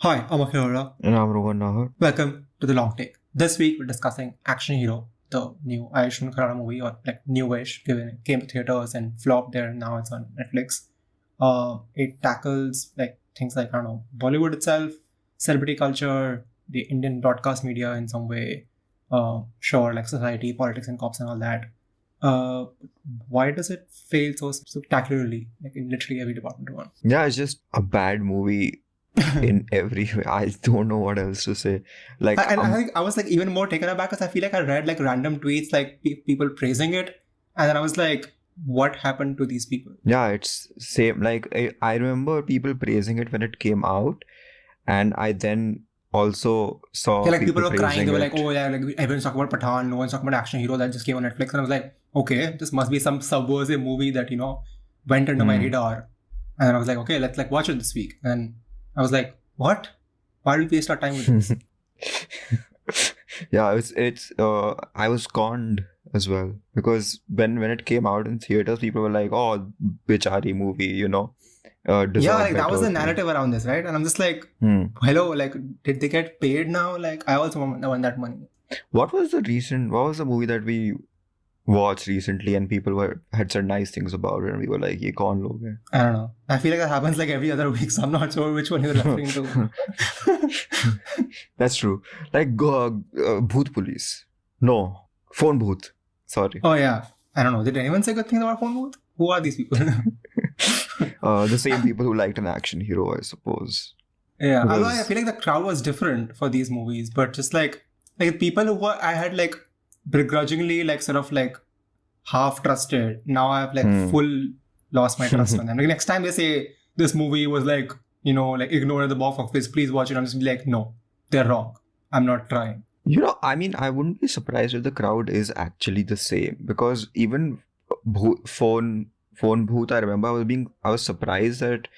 Hi, I'm Khurrana. And I'm Rohan Nahar. Welcome to The Long Take. This week we're discussing Action Hero, the new Ayushmann Khurrana movie, or like newish, given it came to theaters and flopped there, and now it's on Netflix. It tackles like things like, I don't know, Bollywood itself, celebrity culture, the Indian broadcast media in some way, sure, like society, politics, and cops and all that. Uh, why does it fail so spectacularly, like in literally every department one? Yeah, it's just a bad movie in every way. I don't know what else to say. Like, And I think I was like even more taken aback because I feel like I read like random tweets like people praising it, and then I was like, what happened to these people? yeah, it's same. Like, I remember people praising it when it came out, and I then also saw Yeah, like people people were crying. They praising were like, it. oh yeah, like everyone's talking about Pathan, no one's talking about Action Hero that just came on Netflix, and I was like, okay, this must be some subversive movie that went under my Hmm. radar, and then I was like, okay, let's like watch it this week, and I was like, what? Why did we waste our time with this? Yeah, I was conned as well because when it came out in theaters, people were like, "Oh, bichari movie," Yeah, deserved like that was better. the narrative around this, right? And I'm just like, Hmm. hello, like, did they get paid now? Like, I also want that money. What was the movie that we watched recently and people had said nice things about it and we were like, ye kaun log hai? I don't know. I feel like that happens like every other week, so I'm not sure which one you're referring to. That's true. Like Bhoot Police. No, Phone Booth. Sorry. Oh yeah, I don't know. Did anyone say good things about phone booth? Who are these people? The same people who liked an action hero, I suppose. Yeah, although I Because feel like the crowd was different for these movies, but just like people who were, I had like begrudgingly like sort of like half trusted. Now I've like full lost my trust on them. Like next time they say this movie was like like ignored at the box office, please watch it. I'm just be like, no, they're wrong. I'm not trying. I mean, I wouldn't be surprised if the crowd is actually the same because even phone booth, I remember I was surprised that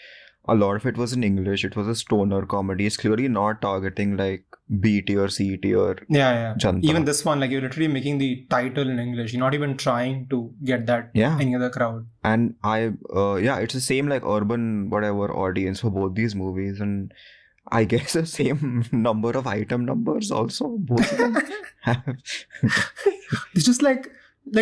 a lot of it was in English. It was a stoner comedy. It's clearly not targeting like B tier, C tier Yeah. Janta. Even this one, like you're literally making the title in English. You're not even trying to get that any other crowd. And it's the same like urban whatever audience for both these movies, and I guess the same number of item numbers also. Both of them have. It's just like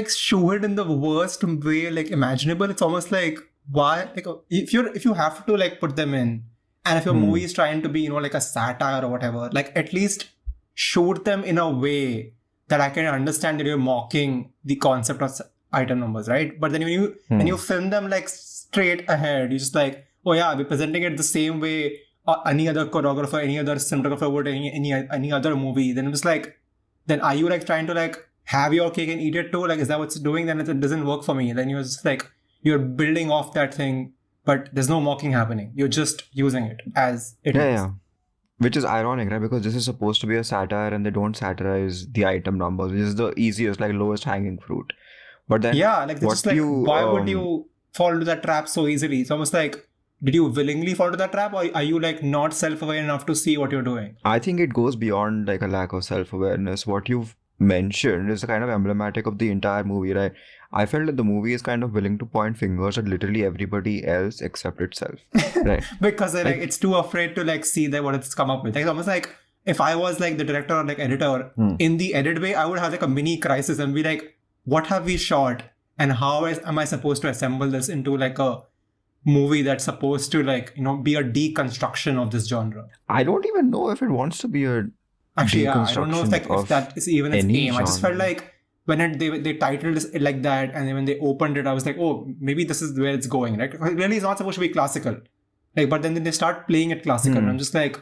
show it in the worst way like imaginable. It's almost like why like if you have to like put them in, and if your movie is trying to be like a satire or whatever, like at least shoot them in a way that I can understand that you're mocking the concept of item numbers, right? But then when you film them like straight ahead, you're just like, oh yeah, we're presenting it the same way any other choreographer, any other cinematographer would any other movie. Then it's like, then are you like trying to like have your cake and eat it too? Like, is that what's doing? Then it doesn't work for me. Then you're just like, you're building off that thing, but there's no mocking happening. You're just using it as it is. Yeah. Which is ironic, right? Because this is supposed to be a satire and they don't satirize the item numbers, which is the easiest, like lowest hanging fruit. But then, yeah, like it's just like, why would you fall into that trap so easily? It's almost like, did you willingly fall into that trap, or are you like not self-aware enough to see what you're doing? I think it goes beyond like a lack of self-awareness. What you've mentioned is kind of emblematic of the entire movie, right? I felt that the movie is kind of willing to point fingers at literally everybody else except itself, right? Because like it's too afraid to like see that what it's come up with. Like, it's almost like if I was like the director or like editor, in the edit way, I would have like a mini crisis and be like, what have we shot, and how am I supposed to assemble this into like a movie that's supposed to like be a deconstruction of this genre? I don't even know if it wants to be a Actually, yeah, I don't know if deconstruction if that is even its any aim. I just felt genre. like when they titled it like that, and then when they opened it, I was like, oh, maybe this is where it's going. Right? Really, it's not supposed to be classical. Like, but then they start playing it classical, and I'm just like,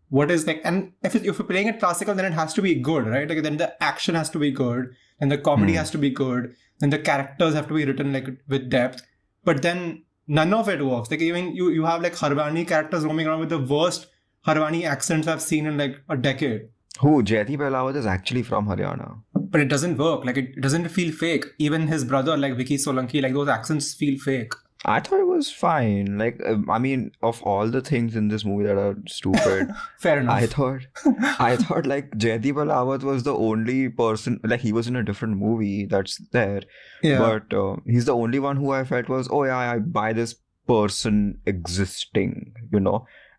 what is like? And if you're playing it classical, then it has to be good, right? Like then the action has to be good, and the comedy has to be good, then the characters have to be written like with depth. But then none of it works. Like even you have like Harvani characters roaming around with the worst Harvani accents I've seen in like a decade. Who? Jayati Pehlawat is actually from Haryana. But it doesn't work. Like it doesn't feel fake. Even his brother, like Vicky Solanki, like those accents feel fake. I thought it was fine. Like, I mean, of all the things in this movie that are stupid, Fair enough. I thought like Jaydeep Ahlawat was the only person, like he was in a different movie that's there, but he's the only one who I felt was, oh yeah, I buy this person existing,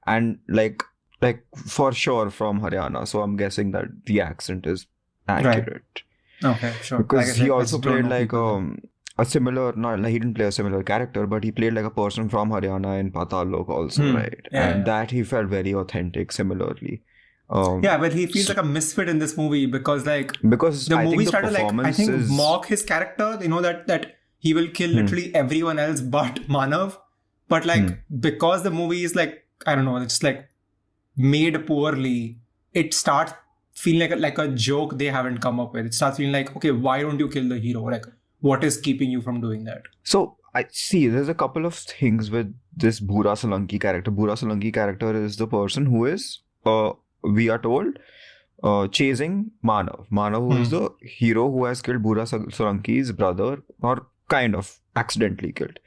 and like like for sure from Haryana. So I'm guessing that the accent is Right. accurate. Okay, sure. Like I Because he said, I also just don't played know like people then. a similar, not like he didn't play a similar character, but he played like a person from Haryana in Patal Lok also, right? Yeah, And yeah. that he felt very authentic similarly. Yeah, but he feels like a misfit in this movie because like Because the I think movie the started like I performance think is mock his character, you know, that he will kill literally everyone else but Manav. But like because the movie is like, I don't know, it's like made poorly, it starts feeling like a joke they haven't come up with. It starts feeling like, okay, why don't you kill the hero? Like, what is keeping you from doing that? So I see there's a couple of things with this Bhura Solanki character. Bhura Solanki character is the person who is, we are told, chasing Manav. Manav, who is the hero who has killed Bhura Solanki's brother, or kind of accidentally killed.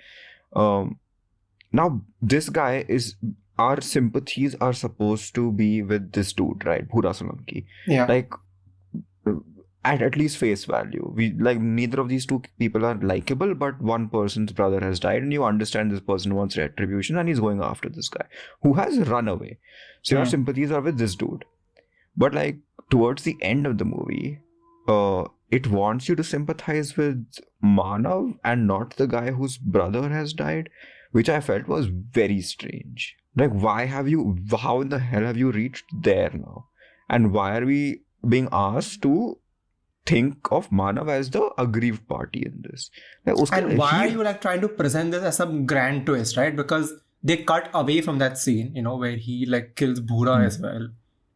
Now, this guy is, our sympathies are supposed to be with this dude, right? Bhura Solanki. Yeah. Like, at least face value. We like neither of these two people are likable, but one person's brother has died, and you understand this person wants retribution and he's going after this guy who has run away. So your sympathies are with this dude. But like towards the end of the movie, it wants you to sympathize with Manav and not the guy whose brother has died, which I felt was very strange. Like, how in the hell have you reached there now? And why are we being asked to think of Manav as the aggrieved party in this? Like, And why are you like trying to present this as some grand twist, right? Because they cut away from that scene, you know, where he like kills Bhura as well.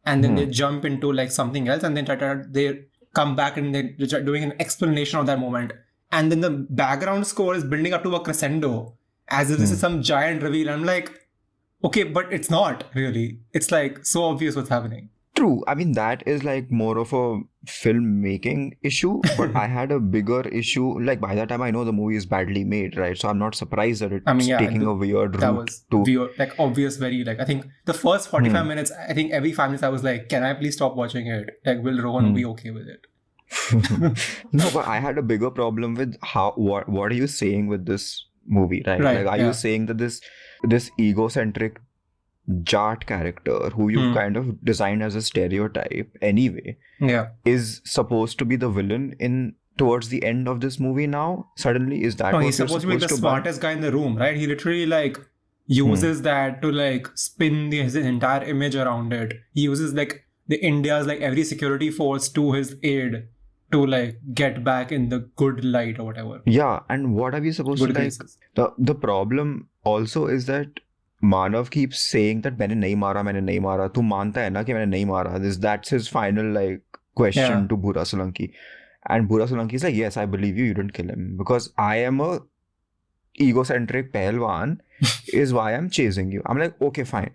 And then they jump into like something else, and then they come back and they're doing an explanation of that moment. And then the background score is building up to a crescendo as if this is some giant reveal. I'm like, okay, but it's not really. It's like so obvious what's happening. True. I mean, that is like more of a filmmaking issue, but I had a bigger issue. Like, by that time, I know the movie is badly made, right? So I'm not surprised that it's taking a weird that route was weird, like obvious, very like I think the first 45 minutes, I think every 5 minutes I was like, can I please stop watching it? Like, will Rohan be okay with it? No, but I had a bigger problem with what are you saying with this movie, right? Like, are you saying that this egocentric Jat character who you kind of designed as a stereotype anyway is supposed to be the villain in towards the end of this movie now? Suddenly, is that no, what he's you're supposed to be the buy? smartest guy in the room, right? He literally like uses that to like spin his entire image around it. He uses like the India's like every security force to his aid to like get back in the good light or whatever. Yeah, and what are we supposed to like? The problem also is that Manav keeps saying that मैंने नहीं मारा तू मानता है ना कि मैंने नहीं मारा. That's his final like question to Bhura Solanki, and Bhura Solanki is like, yes, I believe you didn't kill him because I am a egocentric pehlwan is why I'm chasing you. I'm like, okay, fine,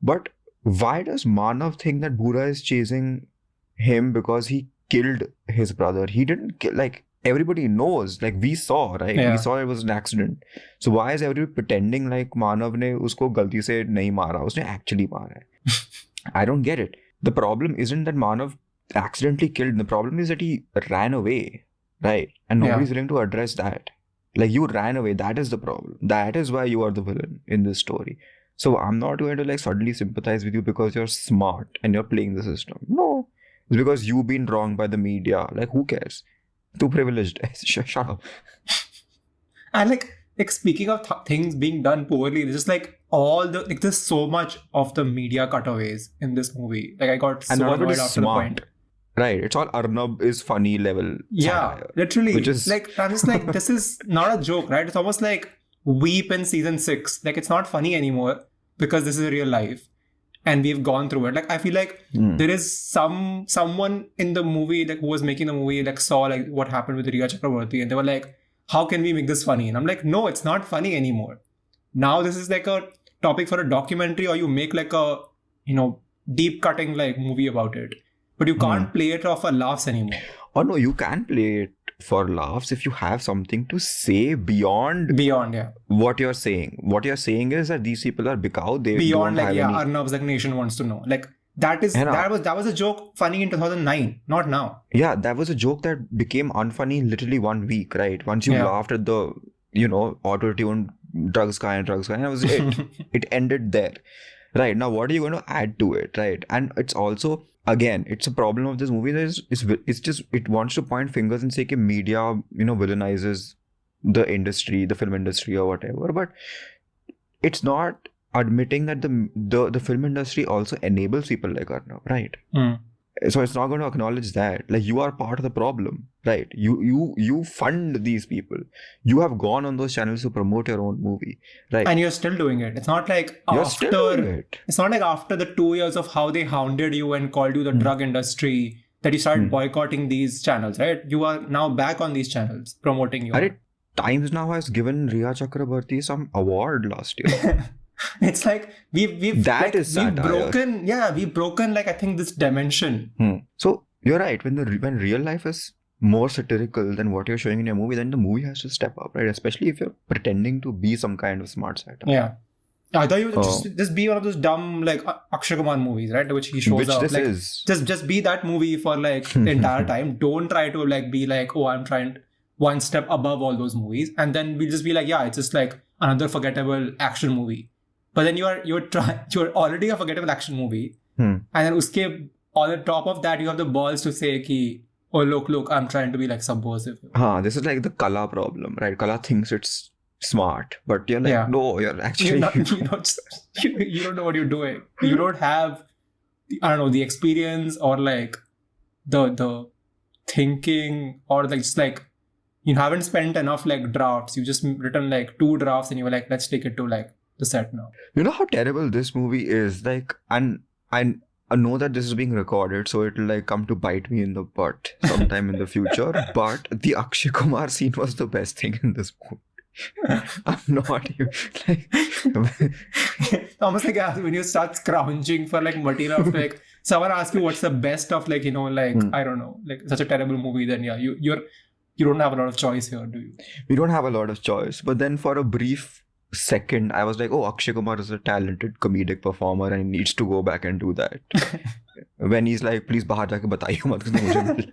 but why does Manav think that Bhura is chasing him because he killed his brother? He didn't kill, like everybody knows, like we saw, right? We saw it was an accident. So why is everybody pretending like Manav ne usko galti se nahi mara, usne actually mara hai? I don't get it. The problem isn't that Manav accidentally killed. The problem is that he ran away, right? And nobody's willing to address that. Like, you ran away. That is the problem. That is why you are the villain in this story. So I'm not going to like suddenly sympathize with you because you're smart and you're playing the system. No. It's because you've been wronged by the media. Like, who cares? Too privileged. Shut up. And like speaking of things being done poorly, there's just like all the like there's so much of the media cutaways in this movie. Like I got so annoyed after the point. Right. It's all Arnab is funny level. Yeah, literally. Which is like I'm just like this is not a joke, right? It's almost like Weep in season 6. Like it's not funny anymore because this is real life. And we've gone through it. Like I feel like there is someone in the movie like who was making the movie like saw like what happened with Riya Chakraborty and they were like, how can we make this funny? And I'm like, no, it's not funny anymore. Now this is like a topic for a documentary, or you make like a deep cutting like movie about it. But you can't play it off for laughs anymore. Oh no, you can play it for laughs if you have something to say beyond what you're saying. What you're saying is that these people are bikau. They beyond don't like have any... Arnab's like nation wants to know. Like that was a joke funny in 2009, not now. Yeah, that was a joke that became unfunny literally 1 week, right? Once you laughed at the auto-tuned drugs guy, and that was it. It ended there. Right. Now, what are you going to add to it? Right. And it's also, again, it's a problem of this movie. It's just, it wants to point fingers and say that media, villainizes the industry, the film industry or whatever. But it's not admitting that the film industry also enables people like Arnav, right? So it's not going to acknowledge that, like, you are part of the problem, right? You fund these people. You have gone on those channels to promote your own movie, right? And you're still doing it. It's not like You're still doing it. It's not like after the 2 years of how they hounded you and called you the drug industry that you started boycotting these channels, right? You are now back on these channels promoting you. Times Now has given Riya Chakrabarti some award last year. It's like we've broken like I think this dimension. So you're right. When real life is more satirical than what you're showing in your movie, then the movie has to step up, right? Especially if you're pretending to be some kind of smart satire. Yeah. I thought you would just be one of those dumb like Akshay Kumar movies, right? Which he shows up. This like, is. Just be that movie for like the entire time. Don't try to like be like, oh, I'm trying one step above all those movies, and then we'll just be like, yeah, it's just like another forgettable action movie. But then you're already a forgettable action movie, and then uske on the top of that you have the balls to say ki, oh look, I'm trying to be like subversive. This is like the Kala problem, right? Kala thinks it's smart, but you're like, no, you're actually you don't know what you're doing. You don't have the experience or like the thinking or like just like you haven't spent enough like drafts. You just written like 2 drafts and you were like, let's take it to like the set now. You know how terrible this movie is, like, and I know that this is being recorded, so it'll like come to bite me in the butt sometime in the future. But the Akshay Kumar scene was the best thing in this movie. I'm not even like almost like when you start scrounging for like material of like someone asks you what's the best of like I don't know, like such a terrible movie, then yeah, you don't have a lot of choice here, do you? We don't have a lot of choice. But then for a brief second I was like, oh, Akshay Kumar is a talented comedic performer and he needs to go back and do that. When he's like, please bahar jaake bataiye mat mujhe.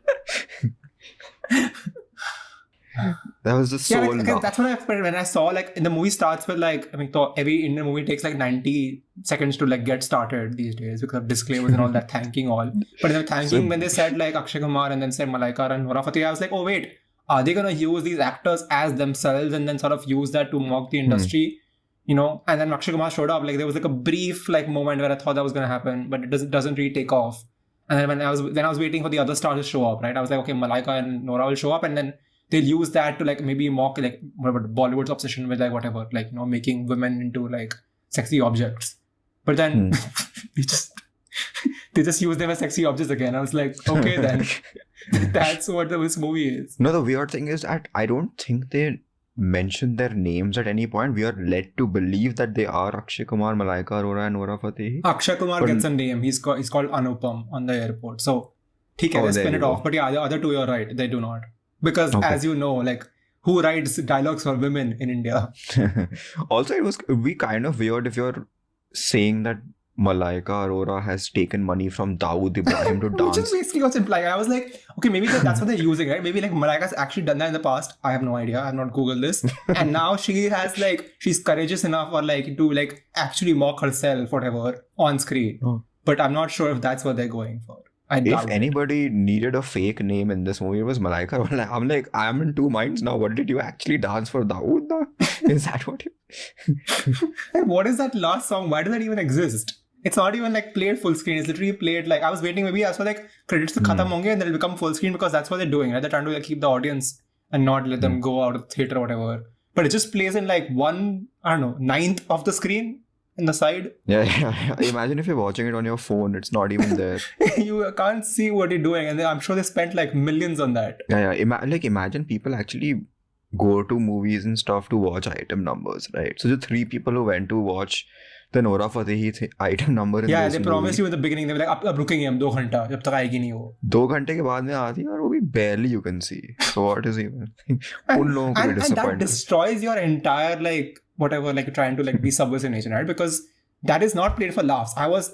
That was the soul. That's what I felt when I saw like in the movie starts with like, I mean, every Indian movie takes like 90 seconds to like get started these days because of disclaimers and all that, thanking all. But they're thanking when they said like Akshay Kumar and then said Malaika and Noora Fateh, I was like, oh wait, are they gonna use these actors as themselves and then sort of use that to mock the industry? And then Akshay Kumar showed up. Like there was like a brief like moment where I thought that was gonna happen, but it doesn't really take off. And then when I was waiting for the other stars to show up, right? I was like, okay, Malaika and Noora will show up, and then they'll use that to like maybe mock like whatever Bollywood's obsession with like whatever, like making women into like sexy objects. But then they just use them as sexy objects again. I was like, okay, then that's what this movie is. No, the weird thing is that I don't think they mention their names at any point. We are led to believe that they are Akshay Kumar, Malaika Arora, and Noora Fateh. Akshay Kumar gets a name. He's called Anupam on the airport. So, they spin it off. But yeah, the other two, you're right. They do not. Because as you know, like, who writes dialogues for women in India? Also, it would be kind of weird if you're saying that Malaika Arora has taken money from Dawood Ibrahim to dance. Which is basically what's implied. I was like, okay, maybe that's what they're using, right? Maybe like Malaika's actually done that in the past. I have no idea. I've not Googled this. And now she has like, she's courageous enough or like to like actually mock herself, whatever, on screen. But I'm not sure if that's what they're going for. If anybody needed a fake name in this movie, it was Malaika. I'm like, I'm in 2 minds now. What did you actually dance for Dawood? Is that what you... And what is that last song? Why does that even exist? It's not even like played full screen. It's literally played like, I was waiting maybe as for like credits to khatam honge and then it'll become full screen because that's what they're doing, right? They're trying to like keep the audience and not let them go out of the theater or whatever. But it just plays in like 1/9 of the screen in the side. Yeah. Imagine if you're watching it on your phone, it's not even there. You can't see what you're doing. And I'm sure they spent like millions on that. Yeah. Imagine people actually go to movies and stuff to watch item numbers, right? So the 3 people who went to watch the Noora Fateh item number in this movie. They promised you in the beginning. They were like, ab rukenge hum 2 घंटा जब तक आएगी नहीं वो. 2 घंटे के बाद में आती है और वो भी barely you can see. So what is even? उन लोगों को and that destroys your entire like whatever like trying to like be subversive nature, right? Because that is not played for laughs. I was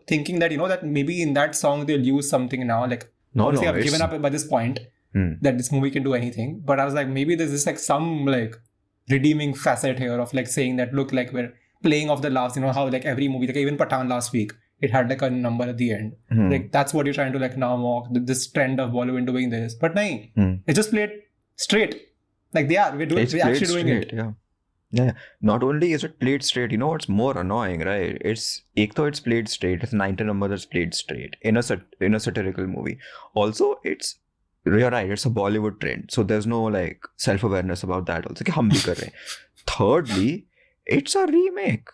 thinking that that maybe in that song they'll use something now like obviously I've given up by this point that this movie can do anything, but I was like maybe there's this like some like redeeming facet here of like saying that look like playing off the laughs, you know, how like every movie, like even Pathaan last week, it had like a number at the end. Like that's what you're trying to like now mock, this trend of Bollywood doing this. But nahin, it just played straight. Like we're actually doing it. Yeah. Not only is it played straight, you know what's more annoying, right? It's played straight. It's 90 number that's played straight in a satirical movie. Also, you're right, it's a Bollywood trend. So there's no like self-awareness about that also. कि हम भी कर रहे हैं. Thirdly, it's a remake.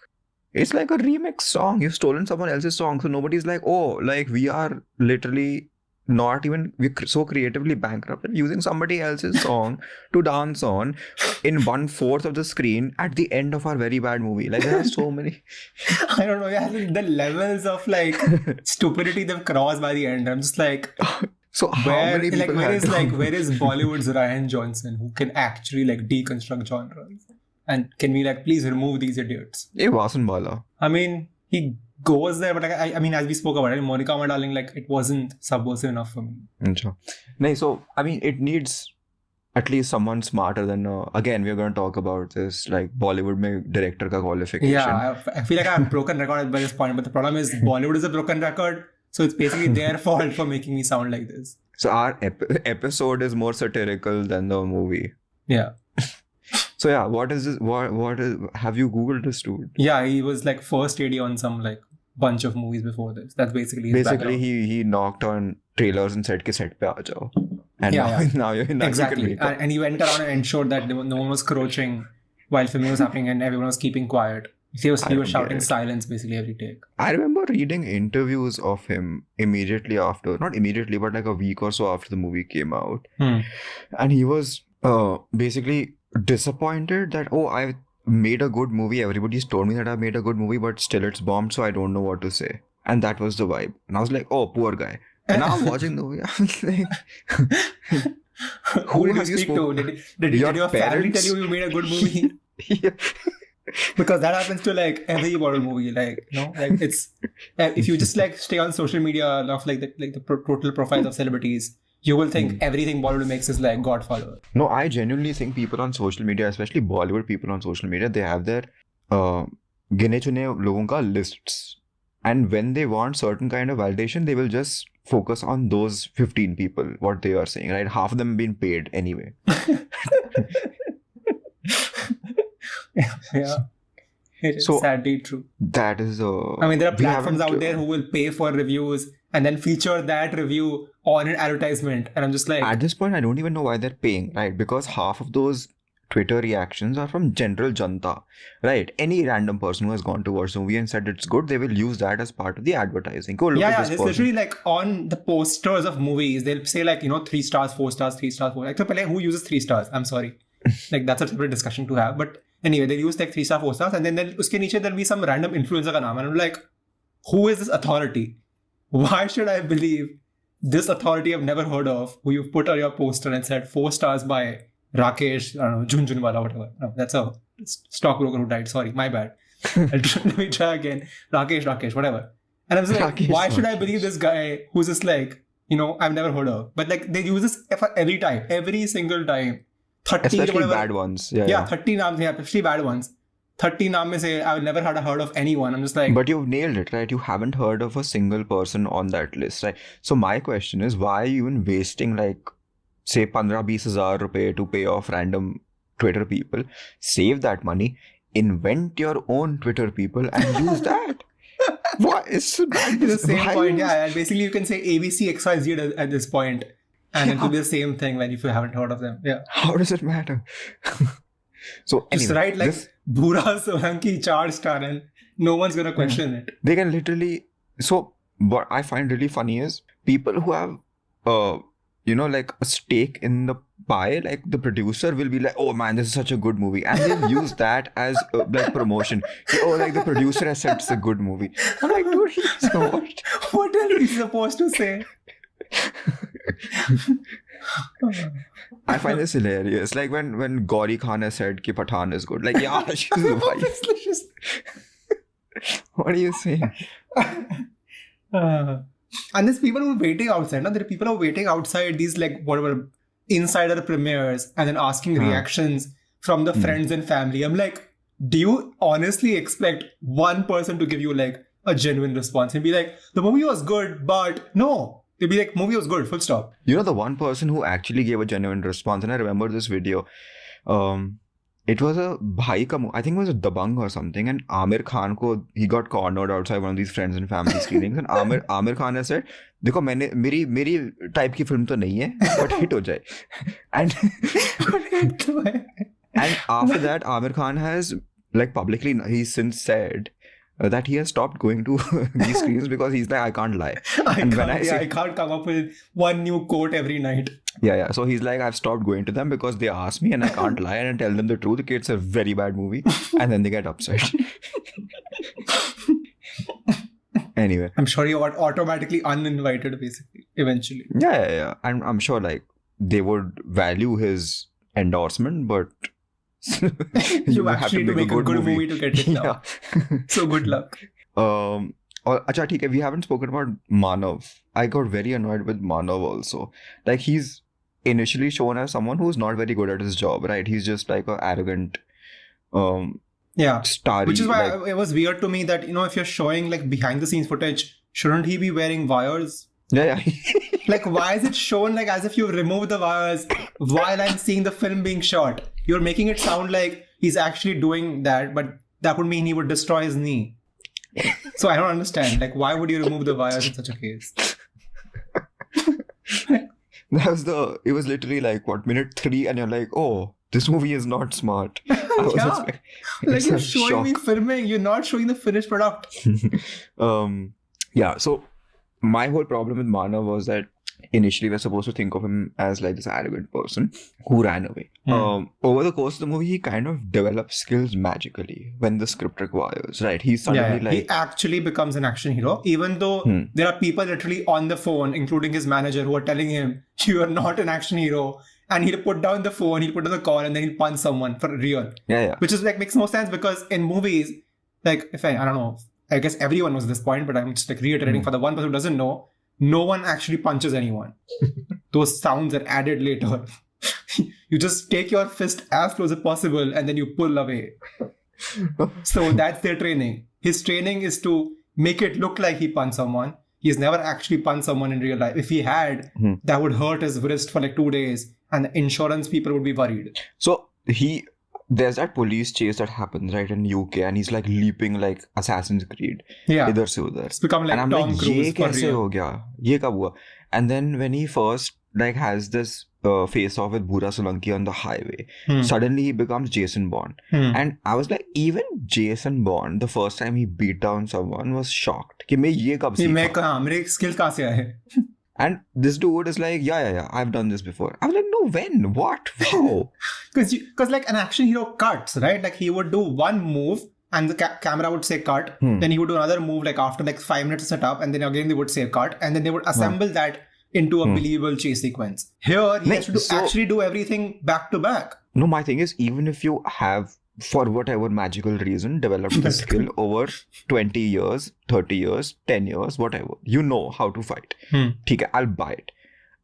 It's like a remix song. You've stolen someone else's song. So nobody's like, oh, like we are literally we're so creatively bankrupt and using somebody else's song to dance on in 1/4 of the screen at the end of our very bad movie. Like there are so many. I don't know. Yeah, the levels of like stupidity they've crossed by the end. I'm just like, so how many people where is Bollywood's Ryan Johnson who can actually like deconstruct genres? And can we like please remove these idiots? Hey, Vasan Bala. I mean, he goes there, but like, I mean, as we spoke about it, Monica, my darling, like it wasn't subversive enough for me. No, so I mean, it needs at least someone smarter than. Again, we're going to talk about this like Bollywood mein director ka qualification. Yeah, I feel like I'm broken record by this point, but the problem is Bollywood is a broken record, so it's basically their fault for making me sound like this. So our episode is more satirical than the movie. Yeah. So yeah, what is this? What is? Have you Googled this dude? Yeah, he was like first AD on some like bunch of movies before this. That's basically his basically he knocked on trailers and said, "Ke set pe aa jao." And now you're in exactly. And he went around and ensured that no one was crouching while filming was happening and everyone was keeping quiet. He was shouting silence basically every take. I remember reading interviews of him immediately after, not immediately, but like a week or so after the movie came out, and he was basically disappointed that I made a good movie. Everybody's told me that I made a good movie, but still it's bombed, so I don't know what to say. And that was the vibe. And I was like, oh, poor guy. And now I'm watching the movie. I'm like, who did you speak to? Did your family tell you made a good movie? Yeah. Because that happens to like every Bollywood movie. Like, you know, like it's if you just like stay on social media of like the total profiles of celebrities, you will think everything Bollywood makes is like Godfather. No, I genuinely think people on social media, especially Bollywood people on social media, they have their गिने चुने लोगों का lists. And when they want certain kind of validation, they will just focus on those 15 people, what they are saying, right? Half of them being paid anyway. Yeah. It is sadly true. That is I mean, there are platforms out there who will pay for reviews and then feature that review on an advertisement. And I'm just like... At this point, I don't even know why they're paying, right? Because half of those Twitter reactions are from general janta, right? Any random person who has gone to watch the movie and said it's good, they will use that as part of the advertising. Go look at this it's person. literally like on the posters of movies, they'll say like, 3 stars, 4 stars, 3 stars, 4. Like, so who uses 3 stars? I'm sorry. Like, that's a separate discussion to have. But anyway, they'll use like 3 stars, 4 stars, and then uske niche there'll be some random influencer ka naam. And I'm like, who is this authority? Why should I believe this authority I've never heard of, who you've put on your poster and said 4 stars by Rakesh, I don't know, Junjunwala, whatever. No, that's a stockbroker who died. Sorry, my bad. Let me try again. Rakesh, whatever. And I was like, why should I believe this guy who's just like, I've never heard of? But like, they use this every time, every single time. 30 especially whatever. Bad ones. Yeah, 30 names, especially bad ones. 30 naam mein say, I've never heard of anyone. I'm just like... But you've nailed it, right? You haven't heard of a single person on that list, right? So my question is, why are you even wasting like, say, 15,000-20,000 rupees to pay off random Twitter people? Save that money, invent your own Twitter people and use that. What is the same point? Yeah, and basically you can say ABC XYZ at this point. And it will be the same thing when if you haven't heard of them. Yeah. How does it matter? So anyway, just write like Bhura Solanki 4 star and no one's gonna question it. They can literally. So what I find really funny is people who have like a stake in the pie, like the producer will be like, oh man, this is such a good movie, and they'll use that as like promotion. Oh, like the producer has said it's a good movie. I'm like, dude, he's not. What else is he supposed to say? I find this hilarious. Like when Gauri Khan has said ki Pathaan is good. Like, yeah, she's right. What are you saying? And there's people who are waiting outside. There are people who are waiting outside these like whatever insider premieres and then asking reactions from the friends and family. I'm like, do you honestly expect one person to give you like a genuine response and be like, the movie was good, but no. They'd be like, movie was good, full stop. You know, the one person who actually gave a genuine response, and I remember this video. It was a bhai ka, I think it was a Dabang or something, and Amir Khan he got cornered outside one of these friends and family screenings, and Amir Khan has said, देखो मेरी type की film तो नहीं है, but hit हो जाए. And and after that, Amir Khan has like publicly, he's since said that he has stopped going to these screens because he's like, I can't lie. I can't come up with one new quote every night. Yeah. So he's like, I've stopped going to them because they ask me and I can't lie and tell them the truth. Okay, it's a very bad movie. And then they get upset. Anyway. I'm sure you got automatically uninvited basically, eventually. Yeah. And I'm sure like they would value his endorsement, but you actually to make a good movie to get it now. So good luck. Acha, theek hai, we haven't spoken about Manav. I got very annoyed with Manav also. Like, he's initially shown as someone who's not very good at his job, right? He's just like an arrogant starry. Which is why it was weird to me that, you know, if you're showing like behind the scenes footage, shouldn't he be wearing wires? Yeah. Like, why is it shown like as if you removed the wires while I'm seeing the film being shot? You're making it sound like he's actually doing that, but that would mean he would destroy his knee. So I don't understand. Like, why would you remove the wires in such a case? It was literally like, what, minute 3, and you're like, oh, this movie is not smart. Like you're showing me filming, you're not showing the finished product. So my whole problem with Manav was that initially we're supposed to think of him as like this arrogant person who ran away. Over the course of the movie, he kind of develops skills magically when the script requires, right? He's suddenly like... He actually becomes an action hero, even though there are people literally on the phone, including his manager, who are telling him, you are not an action hero. And he'll put down the phone, he'll put down the call, and then he'll punch someone for real. Yeah. Which is like, makes no sense because in movies, like, I don't know, I guess everyone knows this point, but I'm just like reiterating for the one person who doesn't know, no one actually punches anyone. Those sounds are added later. You just take your fist as close as possible and then you pull away. So that's their training. His training is to make it look like he punched someone. He's never actually punched someone in real life. If he had, that would hurt his wrist for like 2 days and the insurance people would be worried. So there's that police chase that happens right in UK and he's like leaping like Assassin's Creed. Yeah. Idhar se udhar. It's become like Tom Cruise for real. Ho gaya? Ye kab hua? And then when he first like has this face off with Bhura Solanki on the highway, suddenly he becomes Jason Bond. And I was like, even Jason Bond, the first time he beat down someone, was shocked. कि मैं ये कब सीखा? मेरे skill कहाँ से आए? And this dude is like, yeah, I've done this before. I was like, no, when? What? How? Because like an action hero cuts, right? Like he would do one move and the camera would say cut. Then he would do another move like after like 5 minutes set up and then again they would say cut and then they would assemble that into a believable chase sequence. Here, he has to actually do everything back to back. No, my thing is, even if you have, for whatever magical reason, developed the skill over 20 years, 30 years, 10 years, whatever, you know how to fight. Okay, I'll buy it.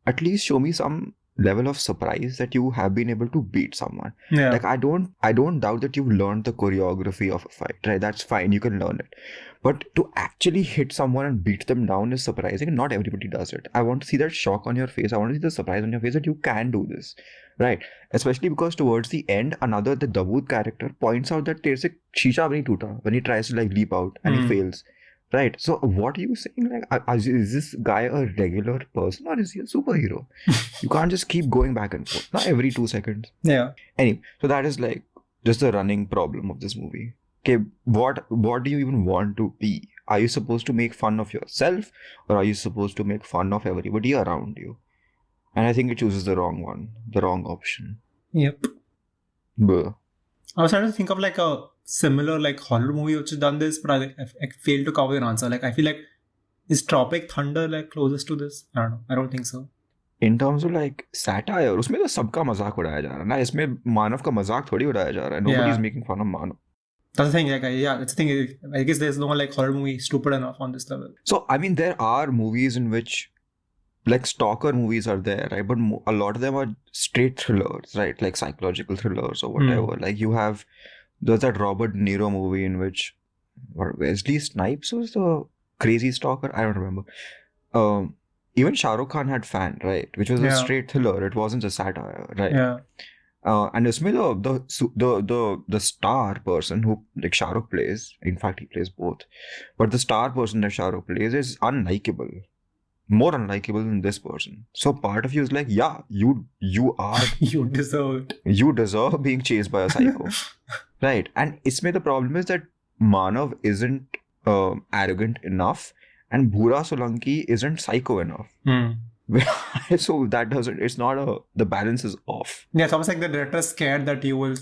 At least show me some level of surprise that you have been able to beat someone. Yeah. Like I don't doubt that you've learned the choreography of a fight, right? That's fine, you can learn it. But to actually hit someone and beat them down is surprising, and not everybody does it. I want to see that shock on your face. I want to see the surprise on your face that you can do this, right? Especially because towards the end, the Dawood character points out that there's a shisha bhi nahi toota when he tries to like leap out and he fails. Right. So what are you saying? Like, is this guy a regular person or is he a superhero? You can't just keep going back and forth. Not every 2 seconds. Yeah. Anyway, so that is like just the running problem of this movie. Okay, what do you even want to be? Are you supposed to make fun of yourself or are you supposed to make fun of everybody around you? And I think it chooses the wrong one, the wrong option. Yep. Buh. I was trying to think of like a similar like horror movie which has done this, but I failed to cover your answer. Like I feel like is Tropic Thunder like closest to this? I don't know. I don't think so. In terms of like satire, उसमें तो सबका मजाक उड़ाया जा रहा है ना. इसमें मानव का मजाक थोड़ी उड़ाया जा रहा है. Nobody is making fun of Manav. That's the thing. Like that's the thing. I guess there's no like horror movie stupid enough on this level. So I mean, there are movies in which like stalker movies are there, right? But a lot of them are straight thrillers, right? Like psychological thrillers or whatever. Like you have There's that Robert De Niro movie in which Wesley Snipes was the crazy stalker. I don't remember. Um, Even Shah Rukh Khan had Fan, right? Which was a Yeah. straight thriller. It wasn't a satire, right? Yeah. And इसमें the star person who like Shah Rukh plays, in fact he plays both, but the star person that Shah Rukh plays is unlikable, more unlikable than this person. So part of you is like, yeah, you are You deserved. you deserve being chased by a psycho, right? And इसमें the problem is that Manav isn't arrogant enough, and Bhura Solanki isn't psycho enough. So that doesn't, it's not the balance is off. Yeah, it's almost like the director is scared that you will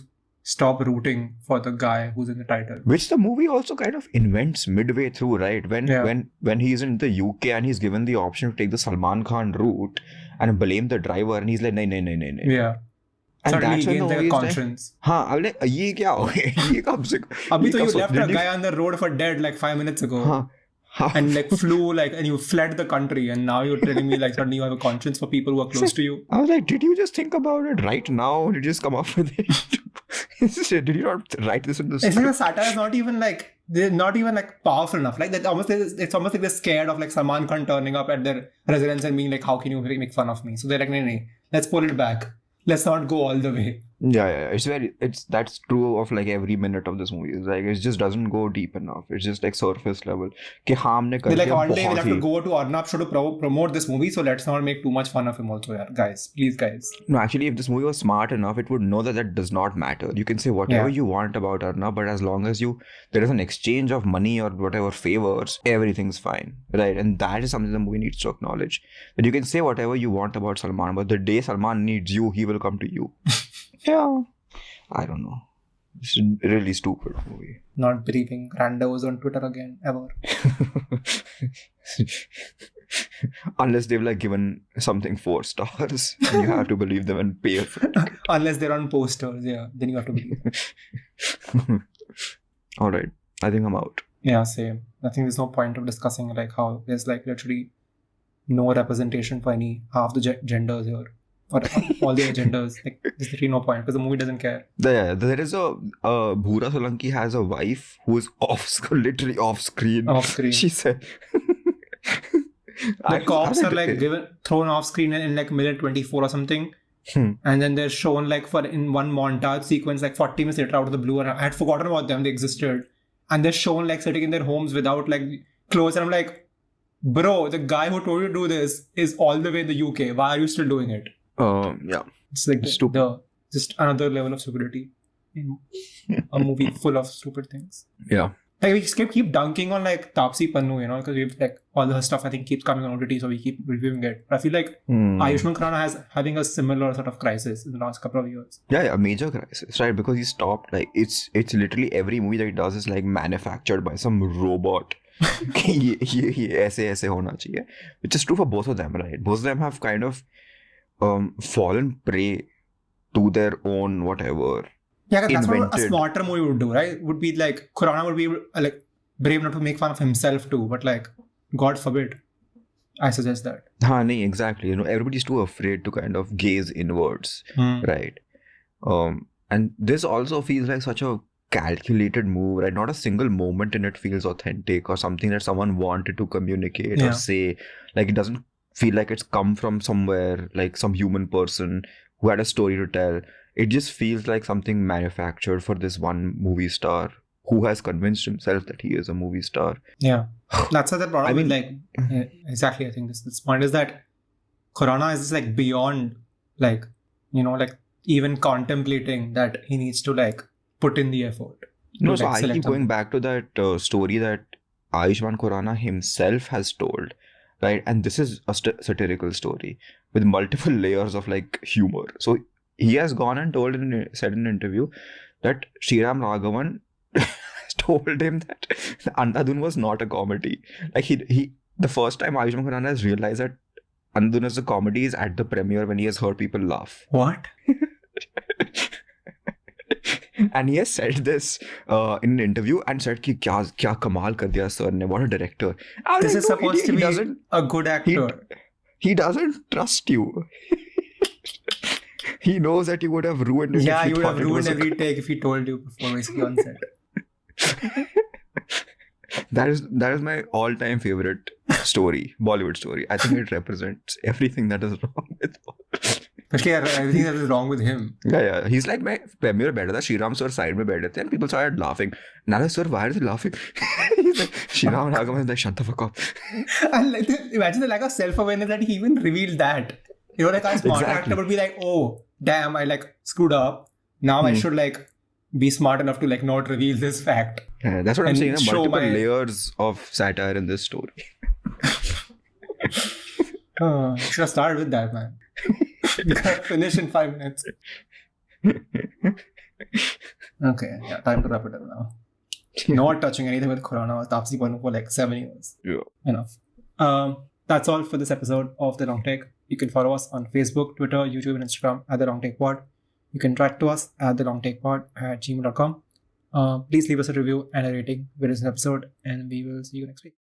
stop rooting for the guy who's in the title. Which the movie also kind of invents midway through, right? When he's in the UK and he's given the option to take the Salman Khan route and blame the driver, and he's like, no. Yeah. And Suddenly that's he when the gains like movie a is like, conscience. हाँ, I'm like, ये क्या हो गया? ये कब से? Abhi ये to कब you से? left a guy on the road for dead like 5 minutes ago. हाँ. And like flew like, and you fled the country, and now you're telling me like suddenly you have a conscience for people who are close to you. I was like, did you just think about it right now? Did you just come up with it? Did you not write this in the It's script? like the satire is not even like, they're not even like powerful enough. Like that almost, it's almost like they're scared of like Salman Khan turning up at their residence and being like, how can you make fun of me? So they're like, no, let's pull it back. Let's not go all the way. Yeah. That's true of like every minute of this movie. It's like it just doesn't go deep enough. It's just like surface level. कि हाँ हमने कर They're like, दिया one day we'll बहुत have to he. go to Arnab show to promote this movie, so let's not make too much fun of him also, yeah. Guys, please, guys. No, actually, if this movie was smart enough, it would know that that does not matter. You can say whatever Yeah. you want about Arnab, but as long as there is an exchange of money or whatever favors, everything's fine, right? And that is something the movie needs to acknowledge. That you can say whatever you want about Salman, but the day Salman needs you, he will come to you. Yeah. I don't know. It's a really stupid movie. Not believing randos on Twitter again, ever. Unless they've like given something 4 stars, and you have to believe them and pay for it. Unless they're on posters, yeah. Then you have to believe. All right. I think I'm out. Yeah, same. I think there's no point of discussing like how there's like literally no representation for any half the genders here. Or all the agendas. Like, there's literally no point because the movie doesn't care. There is a Bhura Solanki has a wife who is literally off screen. Off screen. She said. The cops are like thrown off screen in like minute 24 or something. And then they're shown like in one montage sequence like 40 minutes later out of the blue, and I had forgotten about them. They existed. And they're shown like sitting in their homes without like clothes, and I'm like, bro, the guy who told you to do this is all the way in the UK. Why are you still doing it? Yeah. It's like just another level of stupidity in a movie full of stupid things. Yeah. Like we keep dunking on like Taapsee Pannu, you know, because we've like all her stuff I think keeps coming on OTT, so we keep reviewing it. But I feel like Ayushmann Khurrana having a similar sort of crisis in the last couple of years. Yeah, a major crisis, right? Because he stopped like it's literally every movie that he does is like manufactured by some robot. ये ऐसे होना चाहिए, which is true for both of them, right? Both of them have kind of fallen prey to their own whatever. Yeah, that's what a smarter movie would do, right? Would be like Khurrana would be like brave enough to make fun of himself too, but like God forbid, I suggest that. No, exactly. You know, everybody's too afraid to kind of gaze inwards, right? And this also feels like such a calculated move, right? Not a single moment in it feels authentic or something that someone wanted to communicate or say. Like it doesn't feel like it's come from somewhere, like some human person who had a story to tell. It just feels like something manufactured for this one movie star who has convinced himself that he is a movie star. Yeah, that's the problem. I mean, like, exactly. I think this point is that Khurrana is like beyond, like, you know, like even contemplating that he needs to like put in the effort. No, so I keep going back to that story that Ayushmann Khurrana himself has told, right? And this is a satirical story with multiple layers of like humor. So he has gone and said in an interview that Sriram Raghavan told him that Andhadhun was not a comedy. Like he the first time Ayushmann Khurrana has realized that Andhadhun is a comedy is at the premiere when he has heard people laugh. What? And he has said this in an interview and said ki kya kamal kar diya sir ne, what a director. This is supposed to be a good actor. He doesn't trust you. He knows that you would have ruined it. Yeah, if you would have thought it ruined was a- every take if he told you before basically on set. That is my all-time favorite story, Bollywood story. I think it represents everything that is wrong with Especially everything that is wrong with him. yeah. He's like my premier बैठा था Shriram sir side में बैठे थे and people started laughing. Nala sir, why are they laughing? He's like Shriram Raghavan is like shut the fuck up. And like, imagine the lack of self-awareness that he even revealed that. You know, like a smart Exactly. actor would be like, oh, damn, I like screwed up. Now I should like be smart enough to like not reveal this fact. Yeah, that's what I'm And saying. show Multiple my- layers of satire in this story. Should have started with that, man. You gotta finish in 5 minutes. Okay, yeah, time to wrap it up now. Not touching anything with Khurrana or Taapsee Pannu for like 7 years. Yeah. Enough. That's all for this episode of The Long Take. You can follow us on Facebook, Twitter, YouTube, and Instagram at The Long Take Pod. You can write to us at thelongtakepod@gmail.com. Please leave us a review and a rating with this episode, and we will see you next week.